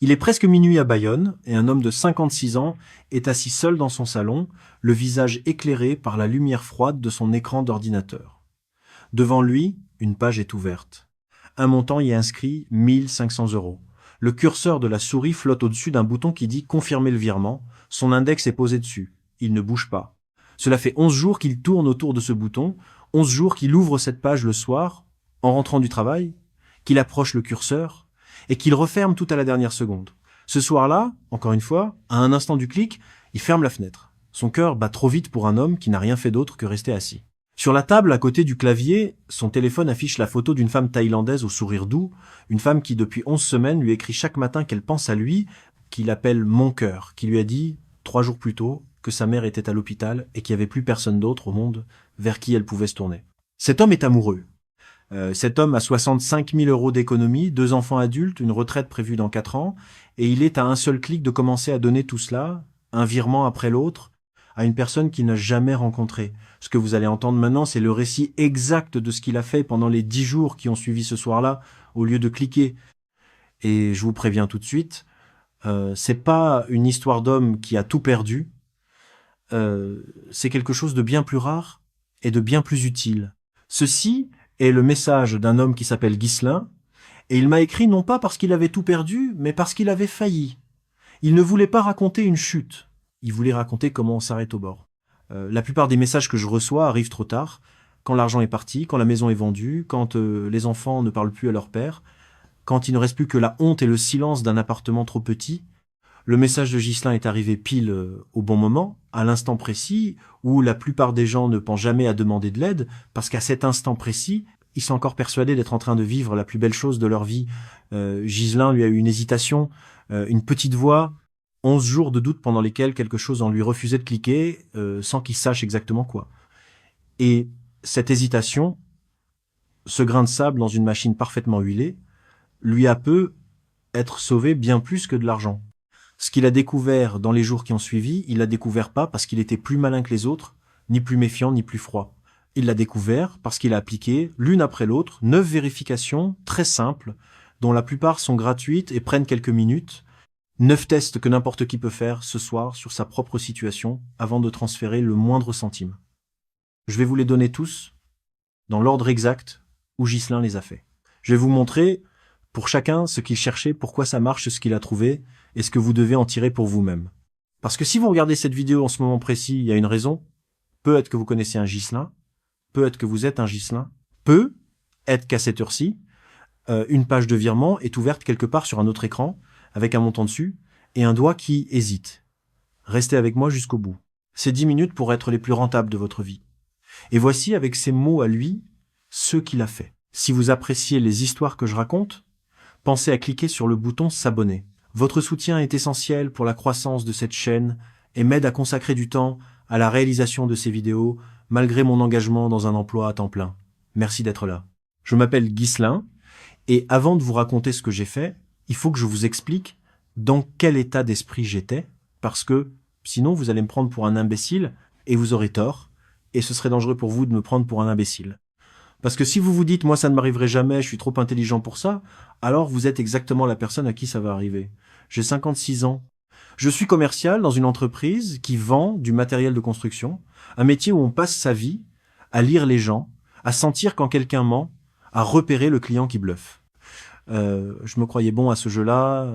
Il est presque minuit à Bayonne et un homme de 56 ans est assis seul dans son salon, le visage éclairé par la lumière froide de son écran d'ordinateur. Devant lui, une page est ouverte. Un montant y est inscrit 1500 €. Le curseur de la souris flotte au-dessus d'un bouton qui dit « Confirmer le virement ». Son index est posé dessus. Il ne bouge pas. Cela fait 11 jours qu'il tourne autour de ce bouton, 11 jours qu'il ouvre cette page le soir, en rentrant du travail, qu'il approche le curseur et qu'il referme tout à la dernière seconde. Ce soir-là, encore une fois, à un instant du clic, il ferme la fenêtre. Son cœur bat trop vite pour un homme qui n'a rien fait d'autre que rester assis. Sur la table, à côté du clavier, son téléphone affiche la photo d'une femme thaïlandaise au sourire doux, une femme qui depuis 11 semaines lui écrit chaque matin qu'elle pense à lui, qu'il appelle « mon cœur », qui lui a dit, 3 jours plus tôt, que sa mère était à l'hôpital et qu'il n'y avait plus personne d'autre au monde vers qui elle pouvait se tourner. Cet homme est amoureux. Cet homme a 65 000 € d'économie, 2 enfants adultes, une retraite prévue dans 4 ans, et il est à un seul clic de commencer à donner tout cela, un virement après l'autre, à une personne qu'il n'a jamais rencontrée. Ce que vous allez entendre maintenant, c'est le récit exact de ce qu'il a fait pendant les 10 jours qui ont suivi ce soir-là, au lieu de cliquer. Et je vous préviens tout de suite, c'est pas une histoire d'homme qui a tout perdu, c'est quelque chose de bien plus rare et de bien plus utile. Ceci est le message d'un homme qui s'appelle Ghislain, et il m'a écrit non pas parce qu'il avait tout perdu, mais parce qu'il avait failli. Il ne voulait pas raconter une chute, il voulait raconter comment on s'arrête au bord. La plupart des messages que je reçois arrivent trop tard, quand l'argent est parti, quand la maison est vendue, quand les enfants ne parlent plus à leur père, quand il ne reste plus que la honte et le silence d'un appartement trop petit. Le message de Ghislain est arrivé pile au bon moment, à l'instant précis, où la plupart des gens ne pensent jamais à demander de l'aide, parce qu'à cet instant précis, ils sont encore persuadés d'être en train de vivre la plus belle chose de leur vie. Ghislain lui a eu une hésitation, une petite voix, 11 jours de doute pendant lesquels quelque chose en lui refusait de cliquer, sans qu'il sache exactement quoi. Et cette hésitation, ce grain de sable dans une machine parfaitement huilée, lui a peu être sauvé bien plus que de l'argent. Ce qu'il a découvert dans les jours qui ont suivi, il l'a découvert pas parce qu'il était plus malin que les autres, ni plus méfiant, ni plus froid. Il l'a découvert parce qu'il a appliqué, l'une après l'autre, 9 vérifications très simples, dont la plupart sont gratuites et prennent quelques minutes, 9 tests que n'importe qui peut faire ce soir sur sa propre situation avant de transférer le moindre centime. Je vais vous les donner tous, dans l'ordre exact où Ghislain les a fait. Je vais vous montrer, pour chacun, ce qu'il cherchait, pourquoi ça marche, ce qu'il a trouvé, et ce que vous devez en tirer pour vous-même. Parce que si vous regardez cette vidéo en ce moment précis, il y a une raison. Peut-être que vous connaissez un Ghislain, peut-être que vous êtes un Ghislain, peut-être qu'à cette heure-ci, une page de virement est ouverte quelque part sur un autre écran, avec un montant dessus, et un doigt qui hésite. Restez avec moi jusqu'au bout. C'est 10 minutes pour être les plus rentables de votre vie. Et voici, avec ces mots à lui, ce qu'il a fait. Si vous appréciez les histoires que je raconte, pensez à cliquer sur le bouton « S'abonner ». Votre soutien est essentiel pour la croissance de cette chaîne et m'aide à consacrer du temps à la réalisation de ces vidéos, malgré mon engagement dans un emploi à temps plein. Merci d'être là. Je m'appelle Ghislain, et avant de vous raconter ce que j'ai fait, il faut que je vous explique dans quel état d'esprit j'étais, parce que sinon vous allez me prendre pour un imbécile, et vous aurez tort, et ce serait dangereux pour vous de me prendre pour un imbécile. Parce que si vous vous dites « moi ça ne m'arriverait jamais, je suis trop intelligent pour ça », alors vous êtes exactement la personne à qui ça va arriver. J'ai 56 ans. Je suis commercial dans une entreprise qui vend du matériel de construction, un métier où on passe sa vie à lire les gens, à sentir quand quelqu'un ment, à repérer le client qui bluffe. Je me croyais bon à ce jeu-là,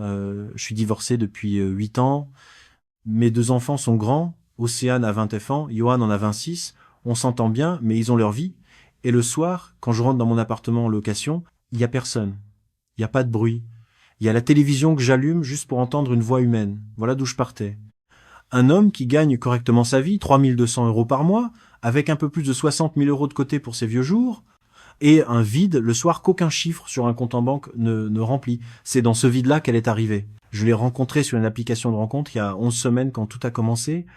je suis divorcé depuis 8 ans, mes 2 enfants sont grands, Océane a 20 ans, Johan en a 26, on s'entend bien, mais ils ont leur vie. Et le soir, quand je rentre dans mon appartement en location, il n'y a personne. Il n'y a pas de bruit. Il y a la télévision que j'allume juste pour entendre une voix humaine. Voilà d'où je partais. Un homme qui gagne correctement sa vie, 3 200 € par mois, avec un peu plus de 60 000 € de côté pour ses vieux jours, et un vide le soir qu'aucun chiffre sur un compte en banque ne remplit. C'est dans ce vide-là qu'elle est arrivée. Je l'ai rencontrée sur une application de rencontre il y a 11 semaines quand tout a commencé.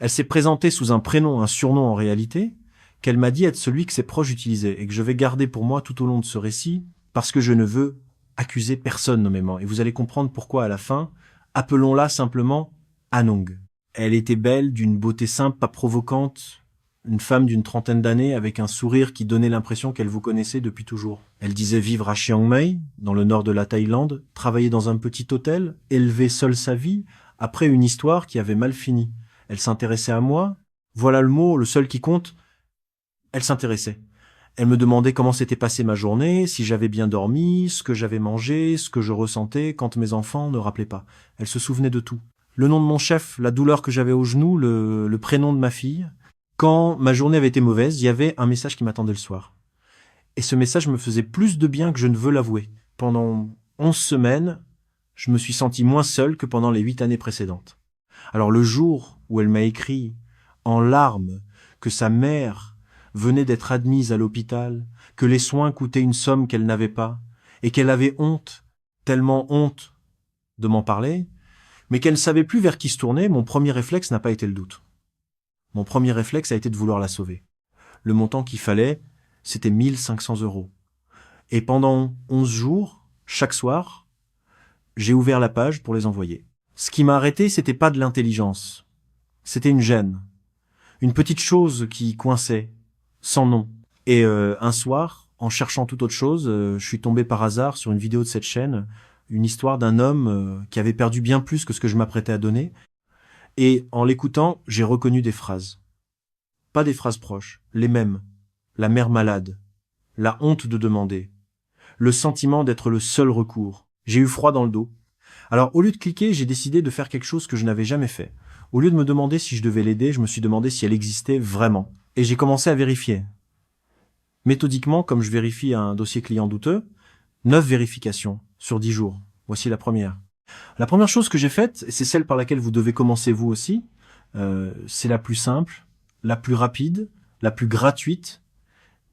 Elle s'est présentée sous un prénom, un surnom en réalité, qu'elle m'a dit être celui que ses proches utilisaient et que je vais garder pour moi tout au long de ce récit parce que je ne veux accuser personne nommément. Et vous allez comprendre pourquoi à la fin, appelons-la simplement Anong. Elle était belle, d'une beauté simple, pas provocante, Une femme d'une trentaine d'années avec un sourire qui donnait l'impression qu'elle vous connaissait depuis toujours. Elle disait vivre à Chiang Mai, dans le nord de la Thaïlande, travailler dans un petit hôtel, élever seule sa vie, après une histoire qui avait mal fini. Elle s'intéressait à moi. Voilà le mot, le seul qui compte. Elle s'intéressait. Elle me demandait comment s'était passée ma journée, si j'avais bien dormi, ce que j'avais mangé, ce que je ressentais quand mes enfants ne rappelaient pas. Elle se souvenait de tout. Le nom de mon chef, la douleur que j'avais au genou, le prénom de ma fille. Quand ma journée avait été mauvaise, il y avait un message qui m'attendait le soir. Et ce message me faisait plus de bien que je ne veux l'avouer. Pendant 11 semaines, je me suis senti moins seul que pendant les 8 années précédentes. Alors le jour où elle m'a écrit, en larmes, que sa mère venait d'être admise à l'hôpital, que les soins coûtaient une somme qu'elle n'avait pas, et qu'elle avait honte, tellement honte, de m'en parler, mais qu'elle ne savait plus vers qui se tourner, mon premier réflexe n'a pas été le doute. Mon premier réflexe a été de vouloir la sauver. Le montant qu'il fallait, c'était 1500 €. Et pendant 11 jours, chaque soir, j'ai ouvert la page pour les envoyer. Ce qui m'a arrêté, c'était pas de l'intelligence. C'était une gêne. Une petite chose qui coinçait, sans nom. Et un soir, en cherchant toute autre chose, je suis tombé par hasard sur une vidéo de cette chaîne, une histoire d'un homme qui avait perdu bien plus que ce que je m'apprêtais à donner. Et en l'écoutant, j'ai reconnu des phrases. Pas des phrases proches, les mêmes. La mère malade. La honte de demander. Le sentiment d'être le seul recours. J'ai eu froid dans le dos. Alors, au lieu de cliquer, j'ai décidé de faire quelque chose que je n'avais jamais fait. Au lieu de me demander si je devais l'aider, je me suis demandé si elle existait vraiment. Et j'ai commencé à vérifier. Méthodiquement, comme je vérifie un dossier client douteux, 9 vérifications sur 10 jours. Voici la première. La première chose que j'ai faite, et c'est celle par laquelle vous devez commencer vous aussi, c'est la plus simple, la plus rapide, la plus gratuite.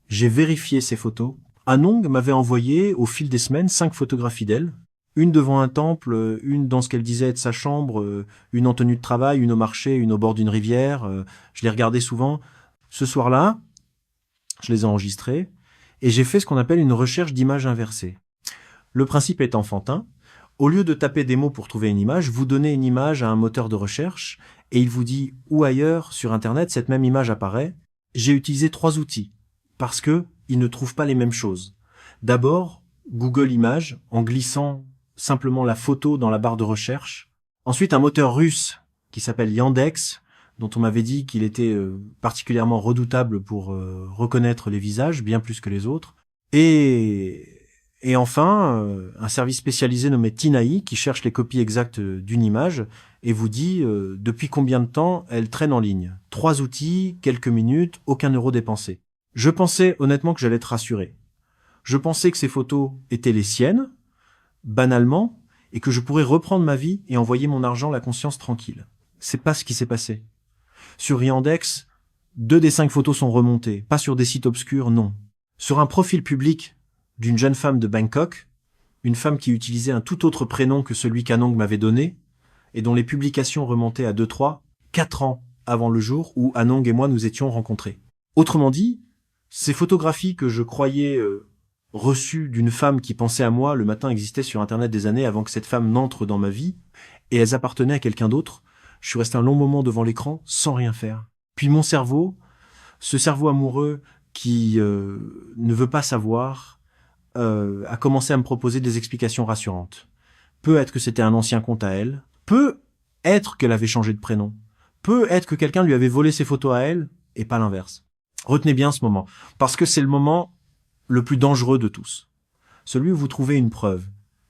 J'ai vérifié ces photos. Anong m'avait envoyé, au fil des semaines, 5 photographies d'elle. Une devant un temple, une dans ce qu'elle disait être sa chambre, une en tenue de travail, une au marché, une au bord d'une rivière. Je les regardais souvent. Ce soir-là, je les ai enregistrées et j'ai fait ce qu'on appelle une recherche d'image inversée. Le principe est enfantin. Au lieu de taper des mots pour trouver une image, vous donnez une image à un moteur de recherche et il vous dit où ailleurs sur Internet cette même image apparaît. J'ai utilisé 3 outils parce que ils ne trouvent pas les mêmes choses. D'abord, Google Images en glissant simplement la photo dans la barre de recherche. Ensuite, un moteur russe qui s'appelle Yandex, dont on m'avait dit qu'il était particulièrement redoutable pour reconnaître les visages, bien plus que les autres. Et enfin, un service spécialisé nommé Tinai qui cherche les copies exactes d'une image et vous dit depuis combien de temps elle traîne en ligne. 3 outils, quelques minutes, aucun euro dépensé. Je pensais honnêtement que j'allais être rassuré. Je pensais que ces photos étaient les siennes, banalement, et que je pourrais reprendre ma vie et envoyer mon argent la conscience tranquille. C'est pas ce qui s'est passé. Sur Yandex, 2 des 5 photos sont remontées, pas sur des sites obscurs, non. Sur un profil public d'une jeune femme de Bangkok, une femme qui utilisait un tout autre prénom que celui qu'Anong m'avait donné, et dont les publications remontaient à 4 ans avant le jour où Anong et moi nous étions rencontrés. Autrement dit, ces photographies que je croyais reçues d'une femme qui pensait à moi le matin existaient sur Internet des années avant que cette femme n'entre dans ma vie, et elles appartenaient à quelqu'un d'autre. Je suis resté un long moment devant l'écran sans rien faire. Puis mon cerveau, ce cerveau amoureux qui ne veut pas savoir, a commencé à me proposer des explications rassurantes. Peut être que c'était un ancien compte à elle, peut être qu'elle avait changé de prénom, peut être que quelqu'un lui avait volé ses photos à elle, et pas l'inverse. Retenez bien ce moment, parce que c'est le moment le plus dangereux de tous. Celui où vous trouvez une preuve,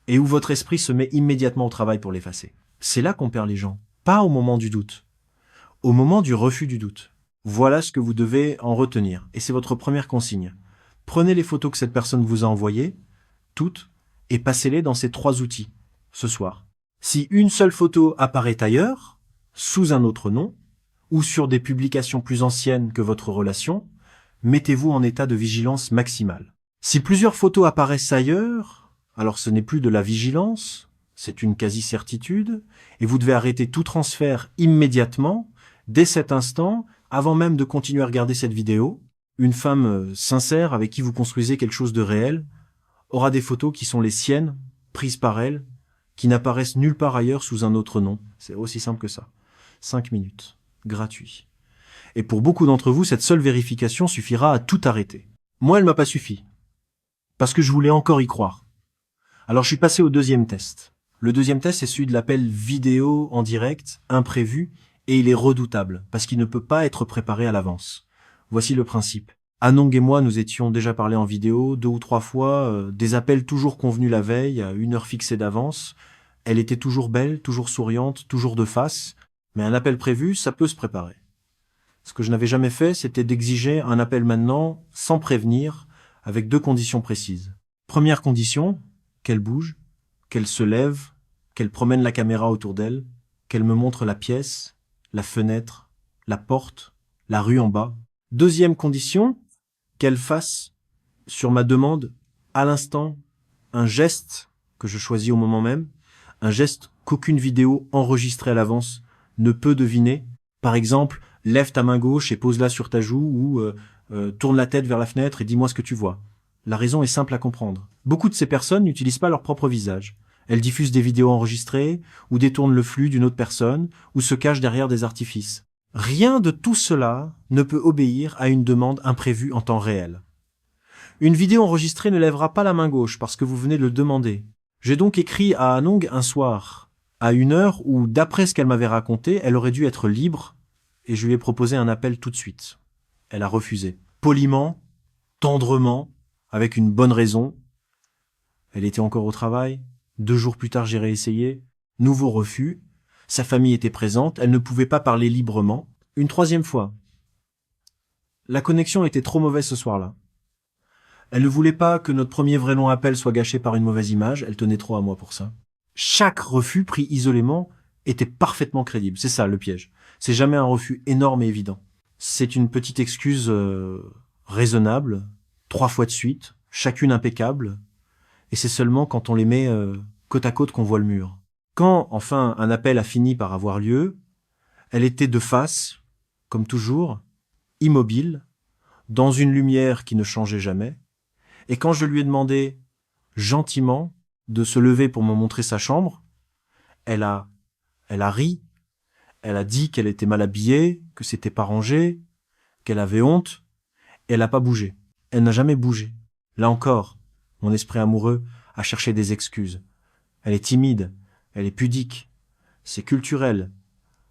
et où votre esprit se met immédiatement au travail pour l'effacer. C'est là qu'on perd les gens, pas au moment du doute, au moment du refus du doute. Voilà ce que vous devez en retenir, et c'est votre première consigne. Prenez les photos que cette personne vous a envoyées, toutes, et passez-les dans ces 3 outils, ce soir. Si une seule photo apparaît ailleurs, sous un autre nom, ou sur des publications plus anciennes que votre relation, mettez-vous en état de vigilance maximale. Si plusieurs photos apparaissent ailleurs, alors ce n'est plus de la vigilance, c'est une quasi-certitude, et vous devez arrêter tout transfert immédiatement, dès cet instant, avant même de continuer à regarder cette vidéo. Une femme sincère avec qui vous construisez quelque chose de réel aura des photos qui sont les siennes, prises par elle, qui n'apparaissent nulle part ailleurs sous un autre nom. C'est aussi simple que ça. 5 minutes. Gratuit. Et pour beaucoup d'entre vous, cette seule vérification suffira à tout arrêter. Moi, elle m'a pas suffi. Parce que je voulais encore y croire. Alors je suis passé au deuxième test. Le deuxième test, c'est celui de l'appel vidéo en direct, imprévu, et il est redoutable, parce qu'il ne peut pas être préparé à l'avance. Voici le principe. Anong et moi, nous étions déjà parlé en vidéo 2 ou 3 fois, des appels toujours convenus la veille, à une heure fixée d'avance. Elle était toujours belle, toujours souriante, toujours de face, mais un appel prévu, ça peut se préparer. Ce que je n'avais jamais fait, c'était d'exiger un appel maintenant, sans prévenir, avec 2 conditions précises. Première condition, qu'elle bouge, qu'elle se lève, qu'elle promène la caméra autour d'elle, qu'elle me montre la pièce, la fenêtre, la porte, la rue en bas. Deuxième condition, qu'elle fasse, sur ma demande, à l'instant, un geste que je choisis au moment même, un geste qu'aucune vidéo enregistrée à l'avance ne peut deviner. Par exemple, lève ta main gauche et pose-la sur ta joue ou tourne la tête vers la fenêtre et dis-moi ce que tu vois. La raison est simple à comprendre. Beaucoup de ces personnes n'utilisent pas leur propre visage. Elles diffusent des vidéos enregistrées ou détournent le flux d'une autre personne ou se cachent derrière des artifices. Rien de tout cela ne peut obéir à une demande imprévue en temps réel. Une vidéo enregistrée ne lèvera pas la main gauche parce que vous venez de le demander. J'ai donc écrit à Anong un soir, à une heure où, d'après ce qu'elle m'avait raconté, elle aurait dû être libre, et je lui ai proposé un appel tout de suite. Elle a refusé. Poliment, tendrement, avec une bonne raison. Elle était encore au travail. 2 jours plus tard, j'ai réessayé. Nouveau refus. Sa famille était présente. Elle ne pouvait pas parler librement. Une 3e fois. La connexion était trop mauvaise ce soir-là. Elle ne voulait pas que notre premier vrai long appel soit gâché par une mauvaise image. Elle tenait trop à moi pour ça. Chaque refus pris isolément était parfaitement crédible. C'est ça le piège. C'est jamais un refus énorme et évident. C'est une petite excuse raisonnable, 3 fois de suite, chacune impeccable, et c'est seulement quand on les met côte à côte qu'on voit le mur. Quand, enfin, un appel a fini par avoir lieu, elle était de face, comme toujours, immobile, dans une lumière qui ne changeait jamais, et quand je lui ai demandé, gentiment, de se lever pour me montrer sa chambre, elle a ri, elle a dit qu'elle était mal habillée, que c'était pas rangé, qu'elle avait honte, et elle n'a pas bougé. Elle n'a jamais bougé. Là encore, mon esprit amoureux a cherché des excuses. Elle est timide, elle est pudique, c'est culturel.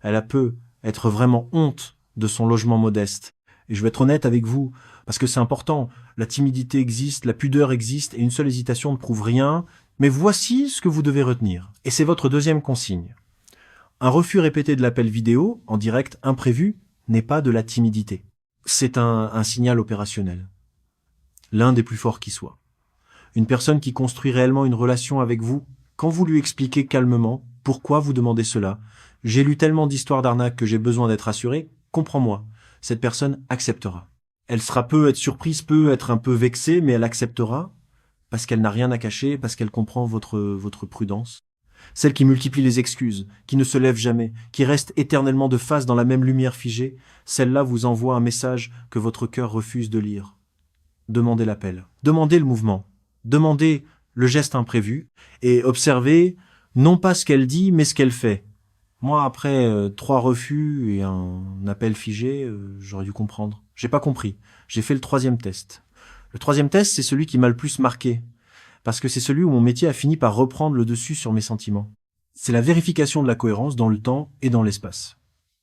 Elle a peu être vraiment honte de son logement modeste. Et je vais être honnête avec vous, parce que c'est important. La timidité existe, la pudeur existe, et une seule hésitation ne prouve rien. Mais voici ce que vous devez retenir. Et c'est votre 2e consigne. Un refus répété de l'appel vidéo, en direct imprévu, n'est pas de la timidité. C'est un signal opérationnel. L'un des plus forts qui soit. Une personne qui construit réellement une relation avec vous, quand vous lui expliquez calmement pourquoi vous demandez cela. J'ai lu tellement d'histoires d'arnaque que j'ai besoin d'être assuré, comprends-moi. Cette personne acceptera. Elle sera peut être surprise, peut être un peu vexée, mais elle acceptera parce qu'elle n'a rien à cacher, parce qu'elle comprend votre prudence. Celle qui multiplie les excuses, qui ne se lève jamais, qui reste éternellement de face dans la même lumière figée, celle-là vous envoie un message que votre cœur refuse de lire. Demandez l'appel, demandez le mouvement, demandez le geste imprévu, et observez non pas ce qu'elle dit, mais ce qu'elle fait. Moi, après 3 refus et un appel figé, j'aurais dû comprendre. J'ai pas compris. J'ai fait le 3e test. Le 3e test, c'est celui qui m'a le plus marqué. Parce que c'est celui où mon métier a fini par reprendre le dessus sur mes sentiments. C'est la vérification de la cohérence dans le temps et dans l'espace.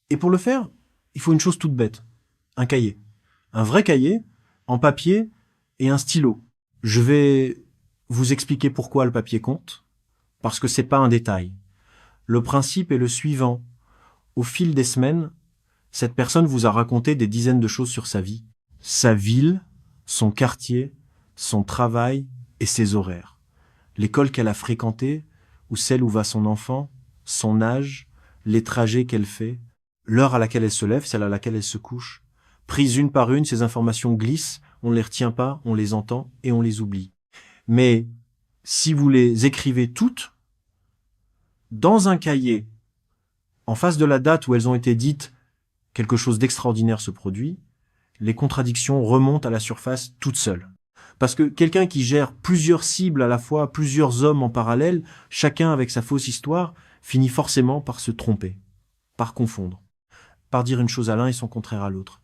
Et pour le faire, il faut une chose toute bête. Un cahier. Un vrai cahier, en papier et un stylo. Je vais vous expliquer pourquoi le papier compte. Parce que c'est pas un détail. Le principe est le suivant. Au fil des semaines, cette personne vous a raconté des dizaines de choses sur sa vie. Sa ville, son quartier, son travail et ses horaires. L'école qu'elle a fréquentée, ou celle où va son enfant, son âge, les trajets qu'elle fait, l'heure à laquelle elle se lève, celle à laquelle elle se couche. Prises une par une, ces informations glissent, on ne les retient pas, on les entend et on les oublie. Mais si vous les écrivez toutes, dans un cahier, en face de la date où elles ont été dites, quelque chose d'extraordinaire se produit, les contradictions remontent à la surface toutes seules. Parce que quelqu'un qui gère plusieurs cibles à la fois, plusieurs hommes en parallèle, chacun avec sa fausse histoire, finit forcément par se tromper, par confondre. par dire une chose à l'un et son contraire à l'autre.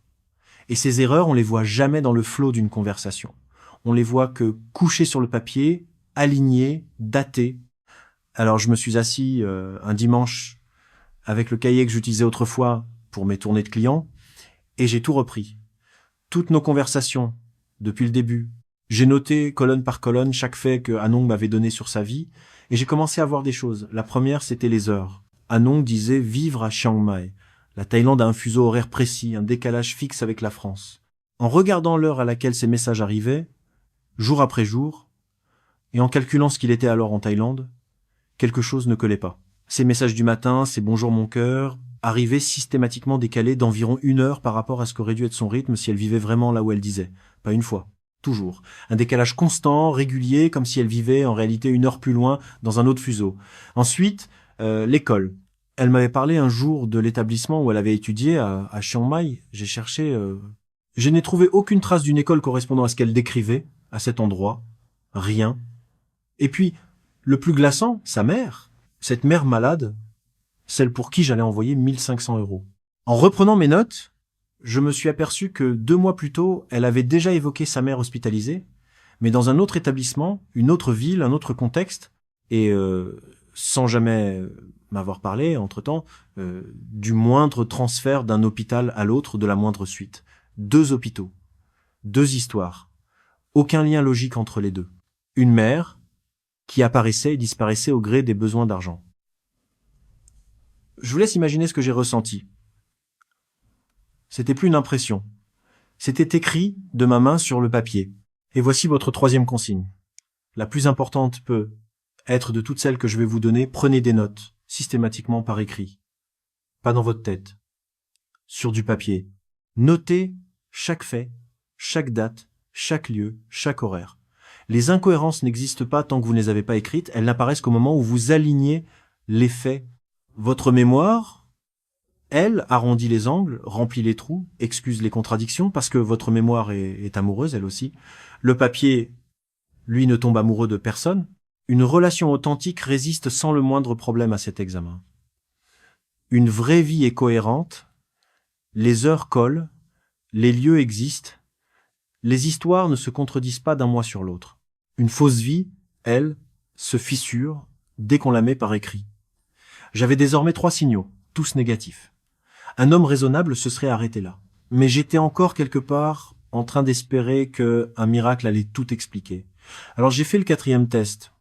Et ces erreurs, on les voit jamais dans le flot d'une conversation. On les voit que couchées sur le papier, alignées, datées. Alors je me suis assis un dimanche avec le cahier que j'utilisais autrefois pour mes tournées de clients, et j'ai tout repris. Toutes nos conversations, depuis le début. J'ai noté colonne par colonne chaque fait que Anong m'avait donné sur sa vie, et j'ai commencé à voir des choses. La première, c'était les heures. Anong disait vivre à Chiang Mai. La Thaïlande a un fuseau horaire précis, un décalage fixe avec la France. En regardant l'heure à laquelle ces messages arrivaient, jour après jour, et en calculant ce qu'il était alors en Thaïlande, quelque chose ne collait pas. Ces messages du matin, ces bonjour mon cœur, arrivaient systématiquement décalés d'environ 1 heure par rapport à ce qu'aurait dû être son rythme si elle vivait vraiment là où elle disait. Pas une fois. Toujours. Un décalage constant, régulier, comme si elle vivait en réalité 1 heure plus loin dans un autre fuseau. Ensuite, l'école. Elle m'avait parlé un jour de l'établissement où elle avait étudié à Chiang Mai. J'ai cherché... Je n'ai trouvé aucune trace d'une école correspondant à ce qu'elle décrivait, à cet endroit. Rien. Et puis, le plus glaçant, sa mère. Cette mère malade, celle pour qui j'allais envoyer 1500 €. En reprenant mes notes, je me suis aperçu que 2 mois plus tôt, elle avait déjà évoqué sa mère hospitalisée, mais dans un autre établissement, une autre ville, un autre contexte, et sans jamais m'avoir parlé, entre-temps, du moindre transfert d'un hôpital à l'autre, de la moindre suite. 2 hôpitaux, 2 histoires, aucun lien logique entre les deux. Une mère qui apparaissait et disparaissait au gré des besoins d'argent. Je vous laisse imaginer ce que j'ai ressenti. C'était plus une impression. C'était écrit de ma main sur le papier. Et voici votre 3e consigne. La plus importante peut être de toutes celles que je vais vous donner, prenez des notes, systématiquement par écrit. Pas dans votre tête. Sur du papier. Notez chaque fait, chaque date, chaque lieu, chaque horaire. Les incohérences n'existent pas tant que vous ne les avez pas écrites, elles n'apparaissent qu'au moment où vous alignez les faits. Votre mémoire, elle, arrondit les angles, remplit les trous, excuse les contradictions, parce que votre mémoire est amoureuse, elle aussi. Le papier, lui, ne tombe amoureux de personne. Une relation authentique résiste sans le moindre problème à cet examen. Une vraie vie est cohérente, les heures collent, les lieux existent, les histoires ne se contredisent pas d'un mois sur l'autre. Une fausse vie, elle, se fissure dès qu'on la met par écrit. J'avais désormais 3 signaux, tous négatifs. Un homme raisonnable se serait arrêté là. Mais j'étais encore quelque part en train d'espérer qu'un miracle allait tout expliquer. Alors j'ai fait le 4e test.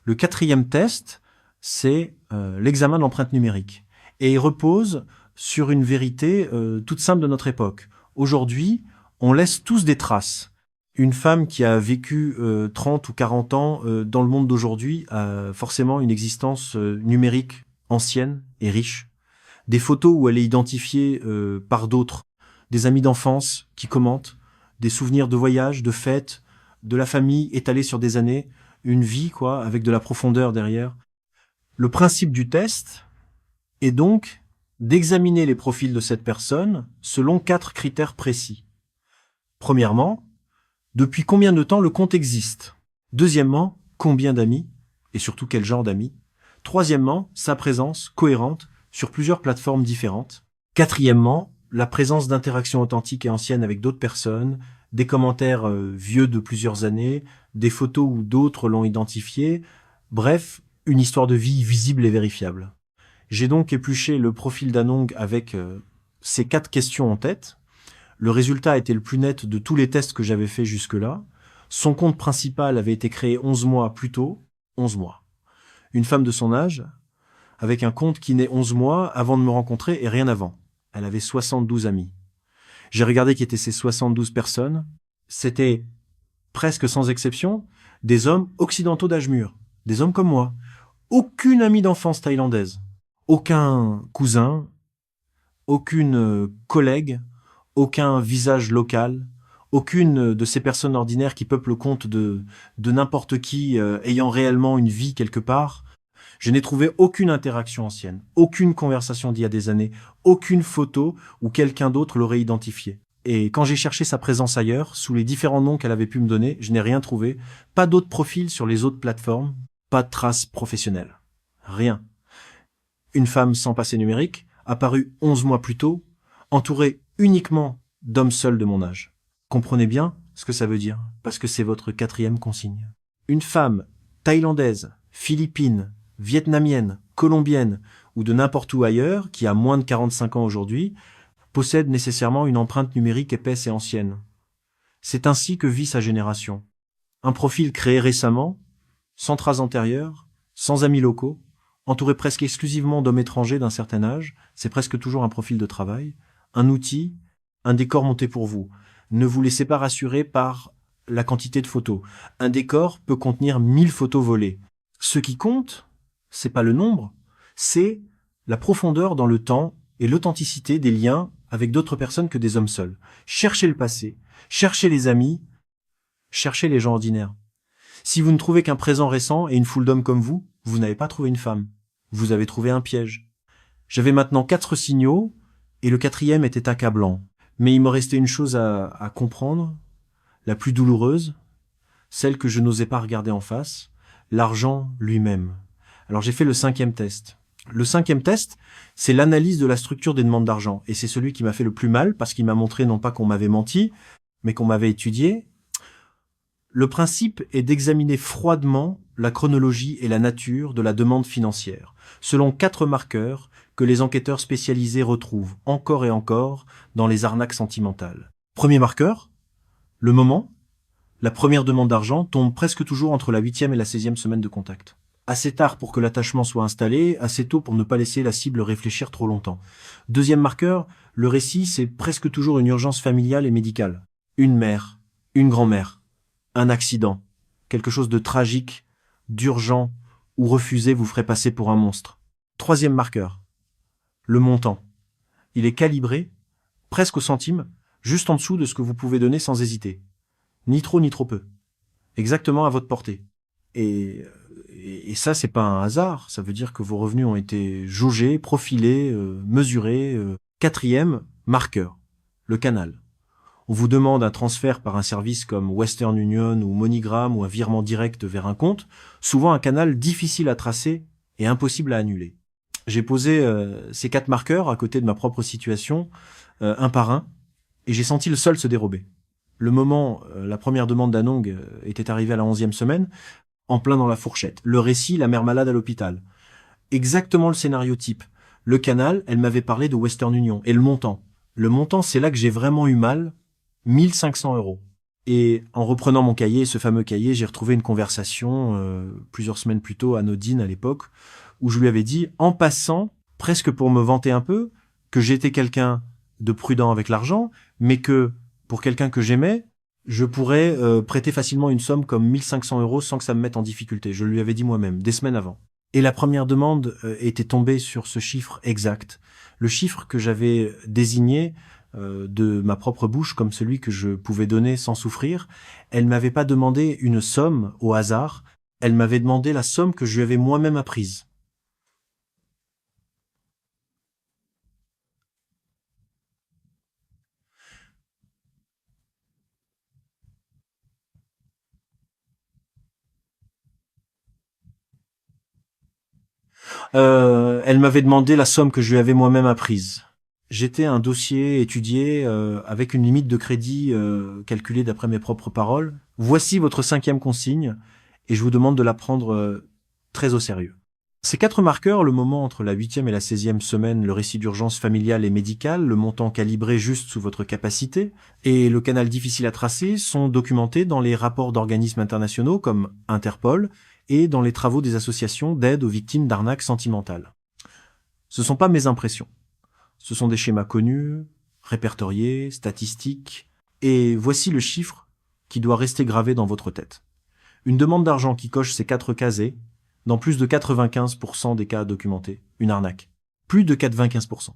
Le 4e test, c'est l'examen de l'empreinte numérique. Et il repose sur une vérité toute simple de notre époque. Aujourd'hui, on laisse tous des traces. Une femme qui a vécu 30 ou 40 ans dans le monde d'aujourd'hui a forcément une existence numérique ancienne et riche. Des photos où elle est identifiée par d'autres, des amis d'enfance qui commentent, des souvenirs de voyages, de fêtes, de la famille étalée sur des années, une vie quoi, avec de la profondeur derrière. Le principe du test est donc d'examiner les profils de cette personne selon 4 critères précis. Premièrement, depuis combien de temps le compte existe? Deuxièmement, combien d'amis? Et surtout quel genre d'amis? Troisièmement, sa présence cohérente sur plusieurs plateformes différentes. Quatrièmement, la présence d'interactions authentiques et anciennes avec d'autres personnes, des commentaires vieux de plusieurs années, des photos où d'autres l'ont identifié. Bref, une histoire de vie visible et vérifiable. J'ai donc épluché le profil d'Anong avec ces 4 questions en tête. Le résultat était le plus net de tous les tests que j'avais fait jusque-là. Son compte principal avait été créé 11 mois plus tôt. 11 mois. Une femme de son âge, avec un compte qui naît 11 mois avant de me rencontrer et rien avant. Elle avait 72 amis. J'ai regardé qui étaient ces 72 personnes. C'était, presque sans exception, des hommes occidentaux d'âge mûr. Des hommes comme moi. Aucune amie d'enfance thaïlandaise. Aucun cousin. Aucune collègue. Aucun visage local. Aucune de ces personnes ordinaires qui peuplent le compte de n'importe qui ayant réellement une vie quelque part. Je n'ai trouvé aucune interaction ancienne, aucune conversation d'il y a des années, aucune photo où quelqu'un d'autre l'aurait identifié. Et quand j'ai cherché sa présence ailleurs, sous les différents noms qu'elle avait pu me donner, je n'ai rien trouvé. Pas d'autres profils sur les autres plateformes, pas de traces professionnelles. Rien. Une femme sans passé numérique, apparue 11 mois plus tôt, entouré uniquement d'hommes seuls de mon âge. Comprenez bien ce que ça veut dire, parce que c'est votre 4e consigne. Une femme thaïlandaise, philippine, vietnamienne, colombienne ou de n'importe où ailleurs, qui a moins de 45 ans aujourd'hui, possède nécessairement une empreinte numérique épaisse et ancienne. C'est ainsi que vit sa génération. Un profil créé récemment, sans traces antérieures, sans amis locaux, entouré presque exclusivement d'hommes étrangers d'un certain âge, c'est presque toujours un profil de travail, un outil, un décor monté pour vous. Ne vous laissez pas rassurer par la quantité de photos. Un décor peut contenir 1000 photos volées. Ce qui compte, c'est pas le nombre, c'est la profondeur dans le temps et l'authenticité des liens avec d'autres personnes que des hommes seuls. Cherchez le passé, cherchez les amis, cherchez les gens ordinaires. Si vous ne trouvez qu'un présent récent et une foule d'hommes comme vous, vous n'avez pas trouvé une femme. Vous avez trouvé un piège. J'avais maintenant 4 signaux, et le 4e était accablant. Mais il me restait une chose à comprendre, la plus douloureuse, celle que je n'osais pas regarder en face, l'argent lui-même. Alors j'ai fait le 5e test. Le 5e test, c'est l'analyse de la structure des demandes d'argent. Et c'est celui qui m'a fait le plus mal, parce qu'il m'a montré non pas qu'on m'avait menti, mais qu'on m'avait étudié. Le principe est d'examiner froidement la chronologie et la nature de la demande financière, selon 4 marqueurs que les enquêteurs spécialisés retrouvent encore et encore dans les arnaques sentimentales. Premier marqueur, le moment. La première demande d'argent tombe presque toujours entre la 8e et la 16e semaine de contact. Assez tard pour que l'attachement soit installé, assez tôt pour ne pas laisser la cible réfléchir trop longtemps. Deuxième marqueur, le récit, c'est presque toujours une urgence familiale et médicale. Une mère, une grand-mère, un accident, quelque chose de tragique, d'urgent, ou refusé vous ferait passer pour un monstre. Troisième marqueur, le montant. Il est calibré, presque au centime, juste en dessous de ce que vous pouvez donner sans hésiter. Ni trop ni trop peu. Exactement à votre portée. Et ça, c'est pas un hasard. Ça veut dire que vos revenus ont été jaugés, profilés, mesurés. Quatrième marqueur, le canal. On vous demande un transfert par un service comme Western Union ou MoneyGram ou un virement direct vers un compte, souvent un canal difficile à tracer et impossible à annuler. J'ai posé ces 4 marqueurs à côté de ma propre situation, un par un, et j'ai senti le sol se dérober. Le moment, la première demande d'Anong était arrivée à la 11e semaine, en plein dans la fourchette. Le récit, la mère malade à l'hôpital. Exactement le scénario type. Le canal, elle m'avait parlé de Western Union. Et le montant. Le montant, c'est là que j'ai vraiment eu mal. 1500 €. Et en reprenant mon cahier, ce fameux cahier, j'ai retrouvé une conversation, plusieurs semaines plus tôt, anodine à l'époque, où je lui avais dit, en passant, presque pour me vanter un peu, que j'étais quelqu'un de prudent avec l'argent, mais que, pour quelqu'un que j'aimais, je pourrais prêter facilement une somme comme 1500 € sans que ça me mette en difficulté. Je lui avais dit moi-même, des semaines avant. Et la première demande était tombée sur ce chiffre exact. Le chiffre que j'avais désigné de ma propre bouche comme celui que je pouvais donner sans souffrir. Elle m'avait pas demandé une somme au hasard, elle m'avait demandé la somme que je lui avais moi-même apprise. Elle m'avait demandé la somme que je lui avais moi-même apprise. J'étais un dossier étudié avec une limite de crédit calculée d'après mes propres paroles. Voici votre 5e consigne et je vous demande de la prendre très au sérieux. Ces 4 marqueurs, le moment entre la 8e et la 16e semaine, le récit d'urgence familiale et médicale, le montant calibré juste sous votre capacité et le canal difficile à tracer sont documentés dans les rapports d'organismes internationaux comme Interpol et dans les travaux des associations d'aide aux victimes d'arnaques sentimentales. Ce sont pas mes impressions. Ce sont des schémas connus, répertoriés, statistiques, et voici le chiffre qui doit rester gravé dans votre tête. Une demande d'argent qui coche ces 4 casés, dans plus de 95% des cas documentés, une arnaque. Plus de 95%.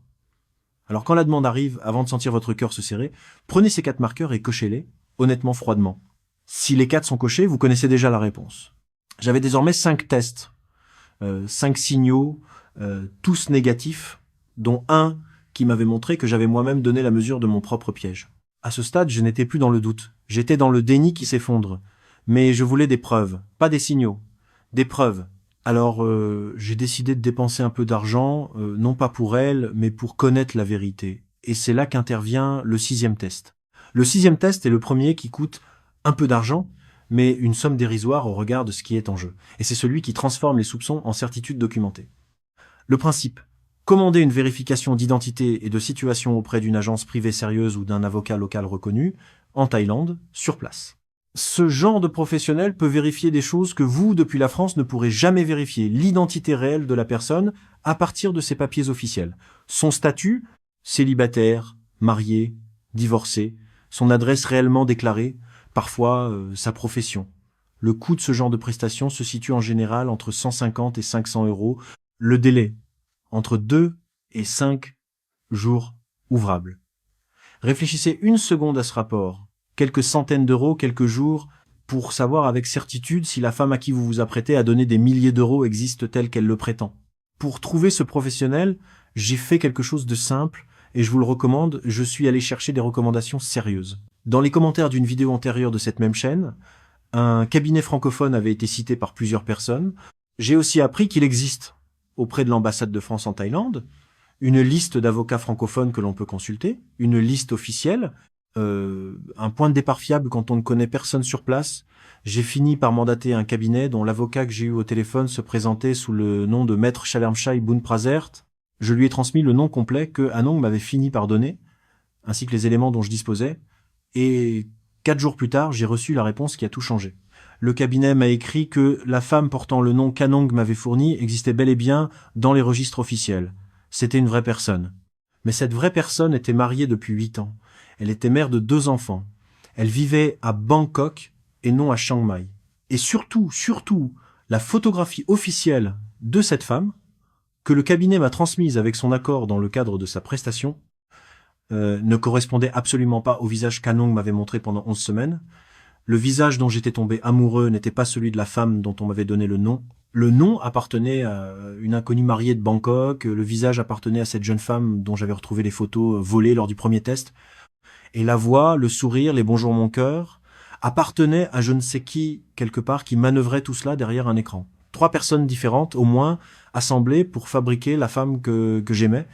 Alors quand la demande arrive, avant de sentir votre cœur se serrer, prenez ces 4 marqueurs et cochez-les, honnêtement, froidement. Si les 4 sont cochés, vous connaissez déjà la réponse. J'avais désormais 5 tests, 5 signaux, tous négatifs, dont un qui m'avait montré que j'avais moi-même donné la mesure de mon propre piège. À ce stade, je n'étais plus dans le doute. J'étais dans le déni qui s'effondre. Mais je voulais des preuves, pas des signaux. Des preuves. Alors, j'ai décidé de dépenser un peu d'argent, non pas pour elle, mais pour connaître la vérité. et c'est là qu'intervient le 6e test. Le 6e test est le premier qui coûte un peu d'argent, mais une somme dérisoire au regard de ce qui est en jeu. Et c'est celui qui transforme les soupçons en certitude documentée. Le principe: commander une vérification d'identité et de situation auprès d'une agence privée sérieuse ou d'un avocat local reconnu, en Thaïlande, sur place. Ce genre de professionnel peut vérifier des choses que vous, depuis la France, ne pourrez jamais vérifier. L'identité réelle de la personne à partir de ses papiers officiels. Son statut, célibataire, marié, divorcé, son adresse réellement déclarée, parfois sa profession. Le coût de ce genre de prestation se situe en général entre 150 et 500 euros. Le délai, entre 2 et 5 jours ouvrables. Réfléchissez une seconde à ce rapport. Quelques centaines d'euros, quelques jours, pour savoir avec certitude si la femme à qui vous vous apprêtez à donner des milliers d'euros existe telle qu'elle le prétend. Pour trouver ce professionnel, j'ai fait quelque chose de simple, et je vous le recommande, je suis allé chercher des recommandations sérieuses. Dans les commentaires d'une vidéo antérieure de cette même chaîne, un cabinet francophone avait été cité par plusieurs personnes. J'ai aussi appris qu'il existe, auprès de l'ambassade de France en Thaïlande, une liste d'avocats francophones que l'on peut consulter, une liste officielle, un point de départ fiable quand on ne connaît personne sur place. J'ai fini par mandater un cabinet dont l'avocat que j'ai eu au téléphone se présentait sous le nom de Maître Chalermchai Boonprazert. Je lui ai transmis le nom complet que Anong m'avait fini par donner, ainsi que les éléments dont je disposais, et 4 jours plus tard, j'ai reçu la réponse qui a tout changé. Le cabinet m'a écrit que la femme portant le nom qu'Anong m'avait fourni existait bel et bien dans les registres officiels. C'était une vraie personne. Mais cette vraie personne était mariée depuis 8 ans. Elle était mère de 2 enfants. Elle vivait à Bangkok et non à Chiang Mai. Et surtout, la photographie officielle de cette femme, que le cabinet m'a transmise avec son accord dans le cadre de sa prestation, ne correspondait absolument pas au visage qu'Anong m'avait montré pendant 11 semaines. Le visage dont j'étais tombé amoureux n'était pas celui de la femme dont on m'avait donné le nom. Le nom appartenait à une inconnue mariée de Bangkok, le visage appartenait à cette jeune femme dont j'avais retrouvé les photos volées lors du premier test. Et la voix, le sourire, les bonjours mon cœur, appartenaient à je ne sais qui, quelque part, qui manœuvrait tout cela derrière un écran. 3 personnes différentes, au moins, assemblées pour fabriquer la femme que j'aimais.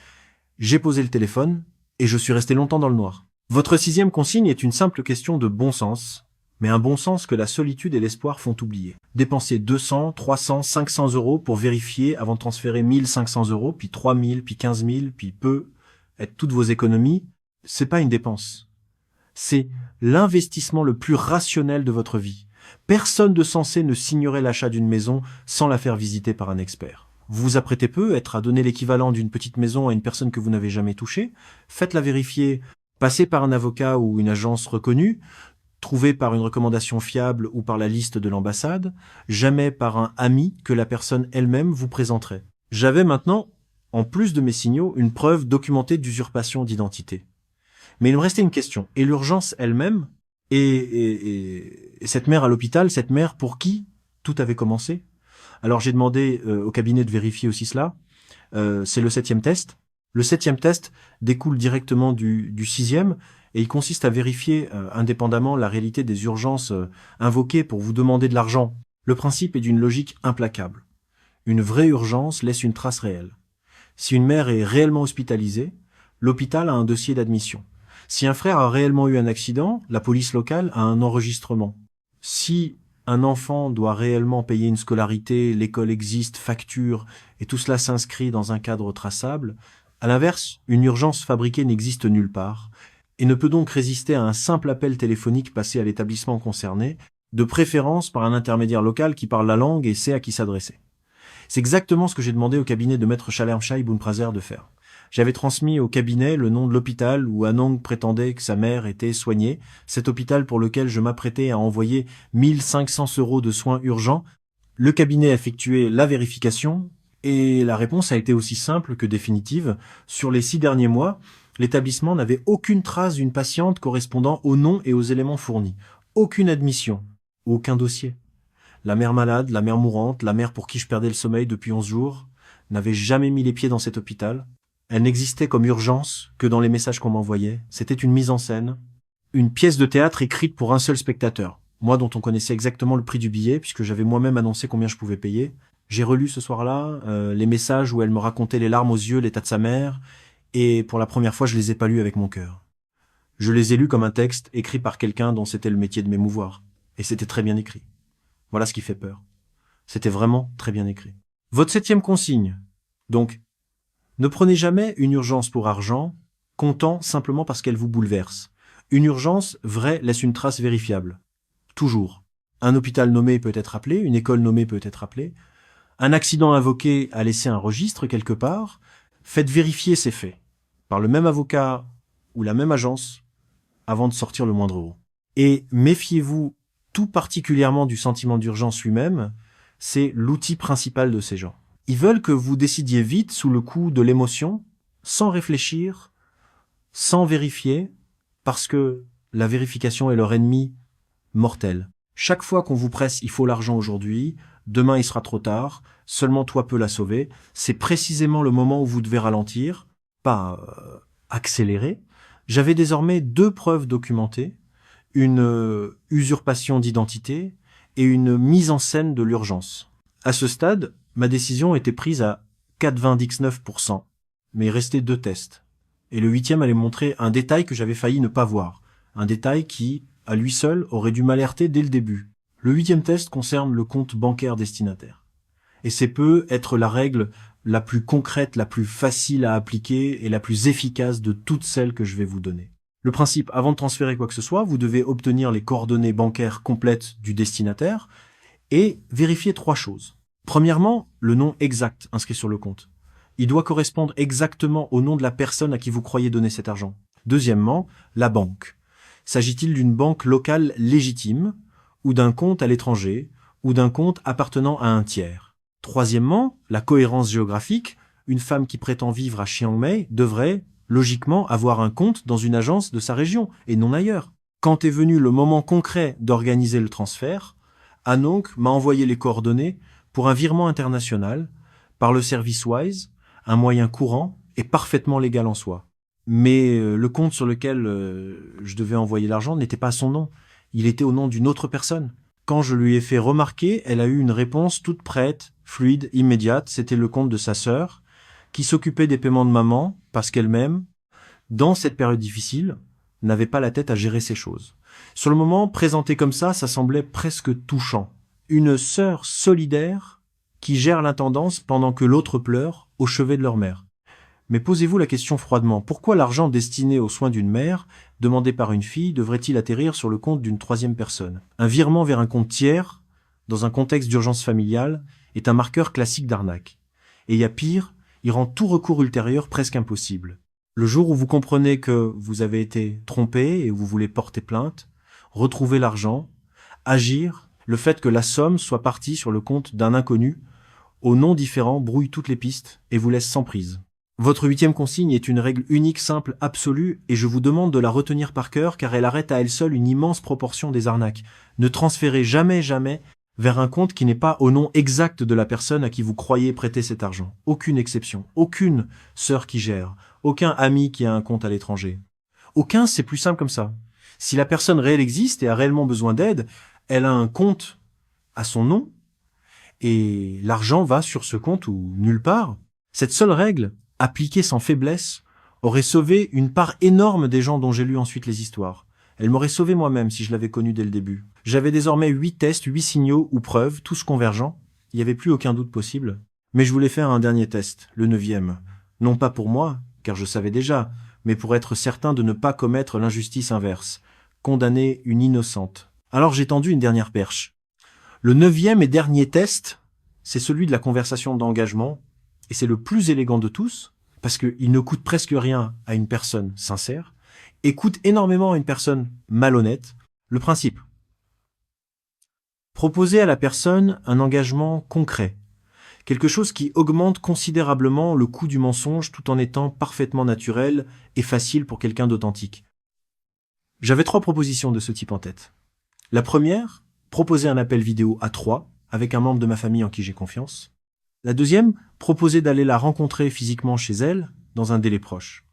J'ai posé le téléphone, et je suis resté longtemps dans le noir. Votre 6e consigne est une simple question de bon sens, mais un bon sens que la solitude et l'espoir font oublier. Dépenser 200, 300, 500 euros pour vérifier avant de transférer 1500 euros, puis 3000, puis 15 000, puis être toutes vos économies, c'est pas une dépense. C'est l'investissement le plus rationnel de votre vie. Personne de sensé ne signerait l'achat d'une maison sans la faire visiter par un expert. Vous vous apprêtez être à donner l'équivalent d'une petite maison à une personne que vous n'avez jamais touchée, faites-la vérifier, passez par un avocat ou une agence reconnue, trouvée par une recommandation fiable ou par la liste de l'ambassade, jamais par un ami que la personne elle-même vous présenterait. J'avais maintenant, en plus de mes signaux, une preuve documentée d'usurpation d'identité. Mais il me restait une question. Et l'urgence elle-même, et cette mère à l'hôpital, cette mère pour qui tout avait commencé? Alors j'ai demandé au cabinet de vérifier aussi cela. C'est le 7e test. Le 7e test découle directement du 6e, et il consiste à vérifier indépendamment la réalité des urgences invoquées pour vous demander de l'argent. Le principe est d'une logique implacable. Une vraie urgence laisse une trace réelle. Si une mère est réellement hospitalisée, l'hôpital a un dossier d'admission. Si un frère a réellement eu un accident, la police locale a un enregistrement. Si un enfant doit réellement payer une scolarité, l'école existe, facture, et tout cela s'inscrit dans un cadre traçable, à l'inverse, une urgence fabriquée n'existe nulle part, et ne peut donc résister à un simple appel téléphonique passé à l'établissement concerné, de préférence par un intermédiaire local qui parle la langue et sait à qui s'adresser. C'est exactement ce que j'ai demandé au cabinet de Maître Chalermchai Boonprazert de faire. J'avais transmis au cabinet le nom de l'hôpital où Anong prétendait que sa mère était soignée, cet hôpital pour lequel je m'apprêtais à envoyer 1500 euros de soins urgents. Le cabinet a effectué la vérification, et la réponse a été aussi simple que définitive. Sur les 6 derniers mois, l'établissement n'avait aucune trace d'une patiente correspondant au nom et aux éléments fournis. Aucune admission, aucun dossier. La mère malade, la mère mourante, la mère pour qui je perdais le sommeil depuis 11 jours, n'avait jamais mis les pieds dans cet hôpital. Elle n'existait comme urgence que dans les messages qu'on m'envoyait. C'était une mise en scène, une pièce de théâtre écrite pour un seul spectateur. Moi dont on connaissait exactement le prix du billet, puisque j'avais moi-même annoncé combien je pouvais payer. J'ai relu ce soir-là les messages où elle me racontait les larmes aux yeux l'état de sa mère, Et pour la première fois, je les ai pas lus avec mon cœur. Je les ai lus comme un texte écrit par quelqu'un dont c'était le métier de m'émouvoir. Et c'était très bien écrit. Voilà ce qui fait peur. C'était vraiment très bien écrit. Votre 7e consigne. Donc, ne prenez jamais une urgence pour argent, comptant simplement parce qu'elle vous bouleverse. Une urgence vraie laisse une trace vérifiable. Toujours. Un hôpital nommé peut être appelé, une école nommée peut être appelée. Un accident invoqué a laissé un registre quelque part. Faites vérifier ces faits par le même avocat ou la même agence avant de sortir le moindre euro. Et méfiez-vous tout particulièrement du sentiment d'urgence lui-même, c'est l'outil principal de ces gens. Ils veulent que vous décidiez vite sous le coup de l'émotion, sans réfléchir, sans vérifier, parce que la vérification est leur ennemi mortel. Chaque fois qu'on vous presse « il faut l'argent aujourd'hui », demain il sera trop tard, seulement toi peux la sauver, c'est précisément le moment où vous devez ralentir, pas accélérer. J'avais désormais 2 preuves documentées, une usurpation d'identité et une mise en scène de l'urgence. À ce stade, ma décision était prise à 99%, mais il restait 2 tests. Et le 8e allait montrer un détail que j'avais failli ne pas voir, un détail qui, à lui seul, aurait dû m'alerter dès le début. Le 8e test concerne le compte bancaire destinataire. Et c'est peut être la règle la plus concrète, la plus facile à appliquer et la plus efficace de toutes celles que je vais vous donner. Le principe, avant de transférer quoi que ce soit, vous devez obtenir les coordonnées bancaires complètes du destinataire et vérifier 3 choses. Premièrement, le nom exact inscrit sur le compte. Il doit correspondre exactement au nom de la personne à qui vous croyez donner cet argent. Deuxièmement, la banque. S'agit-il d'une banque locale légitime, ou d'un compte à l'étranger, ou d'un compte appartenant à un tiers? Troisièmement, la cohérence géographique. Une femme qui prétend vivre à Chiang Mai devrait, logiquement, avoir un compte dans une agence de sa région, et non ailleurs. Quand est venu le moment concret d'organiser le transfert, Anonk m'a envoyé les coordonnées pour un virement international, par le service Wise, un moyen courant et parfaitement légal en soi. Mais le compte sur lequel je devais envoyer l'argent n'était pas à son nom. Il était au nom d'une autre personne. Quand je lui ai fait remarquer, elle a eu une réponse toute prête, fluide, immédiate. C'était le compte de sa sœur, qui s'occupait des paiements de maman, parce qu'elle-même, dans cette période difficile, n'avait pas la tête à gérer ces choses. Sur le moment, présenté comme ça semblait presque touchant. Une sœur solidaire qui gère l'intendance pendant que l'autre pleure au chevet de leur mère. Mais posez-vous la question froidement, pourquoi l'argent destiné aux soins d'une mère, demandé par une fille, devrait-il atterrir sur le compte d'une 3e personne? Un virement vers un compte tiers, dans un contexte d'urgence familiale, est un marqueur classique d'arnaque. Et il y a pire, il rend tout recours ultérieur presque impossible. Le jour où vous comprenez que vous avez été trompé et vous voulez porter plainte, retrouver l'argent, agir, le fait que la somme soit partie sur le compte d'un inconnu, au nom différent, brouille toutes les pistes et vous laisse sans prise. Votre 8e consigne est une règle unique, simple, absolue, et je vous demande de la retenir par cœur car elle arrête à elle seule une immense proportion des arnaques. Ne transférez jamais vers un compte qui n'est pas au nom exact de la personne à qui vous croyez prêter cet argent. Aucune exception, aucune sœur qui gère, aucun ami qui a un compte à l'étranger. Aucun, c'est plus simple comme ça. Si la personne réelle existe et a réellement besoin d'aide, elle a un compte à son nom et l'argent va sur ce compte ou nulle part. Cette seule règle, appliquée sans faiblesse, aurait sauvé une part énorme des gens dont j'ai lu ensuite les histoires. Elle m'aurait sauvé moi-même si je l'avais connue dès le début. J'avais désormais 8 tests, 8 signaux ou preuves, tous convergents. Il n'y avait plus aucun doute possible. Mais je voulais faire un dernier test, le 9e. Non pas pour moi, car je savais déjà, mais pour être certain de ne pas commettre l'injustice inverse. Condamner une innocente. Alors j'ai tendu une dernière perche. Le 9e et dernier test, c'est celui de la conversation d'engagement, et c'est le plus élégant de tous, parce qu'il ne coûte presque rien à une personne sincère, et coûte énormément à une personne malhonnête. Le principe. Proposer à la personne un engagement concret, quelque chose qui augmente considérablement le coût du mensonge tout en étant parfaitement naturel et facile pour quelqu'un d'authentique. J'avais 3 propositions de ce type en tête. La première, proposer un appel vidéo à 3, avec un membre de ma famille en qui j'ai confiance. La deuxième, proposer d'aller la rencontrer physiquement chez elle, dans un délai proche.